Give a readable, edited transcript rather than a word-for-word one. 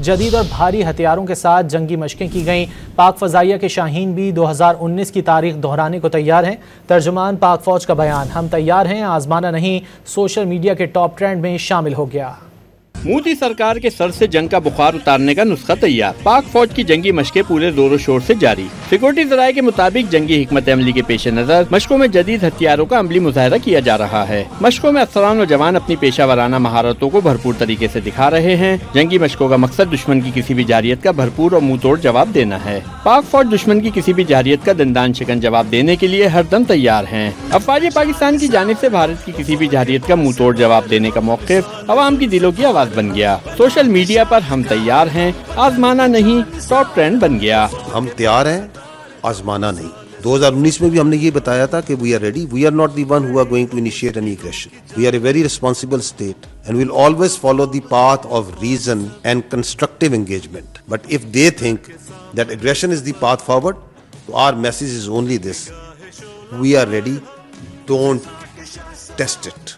जदीद और भारी हथियारों के साथ जंगी मशकें की गईं। पाक फजाइया के शाहीन भी 2019 की तारीख दोहराने को तैयार हैं। तर्जुमान पाक फौज का बयान, हम तैयार हैं, आजमाना नहीं, सोशल मीडिया के टॉप ट्रेंड में शामिल हो गया। मोदी सरकार के सर से जंग का बुखार उतारने का नुस्खा तैयार। पाक फौज की जंगी मशकें पूरे जोरों शोर से जारी। सिक्योरिटी जराये के मुताबिक जंगी हिकमत अमली के पेश नजर मशकों में जदीद हथियारों का अमली मुजाहिरा किया जा रहा है। मशकों में अफसरान और जवान अपनी पेशा वराना महारतों को भरपूर तरीके से दिखा रहे हैं। जंगी मशकों का मकसद दुश्मन की किसी भी जारियत का भरपूर और मुंह तोड़ जवाब देना है। पाक फौज दुश्मन की किसी भी जारियत का दंदान शिकन जवाब देने के लिए हरदम तैयार है। अफवाज पाकिस्तान की जानिब से भारत की किसी भी जारियत का मुंह तोड़ जवाब देने का मौक़िफ़ अवाम की दिलों की आवाज बन गया। सोशल मीडिया पर हम तैयार हैं, आजमाना नहीं टॉप ट्रेंड बन गया। हम तैयार हैं, आजमाना नहीं। 2019 में भी हमने ये बताया था कि we are ready, we are not the one who are going to initiate any aggression. We are a very responsible state and we'll always follow the path of reason and constructive engagement. But if they think that aggression is the path forward, our message is only this: we are ready, don't test it.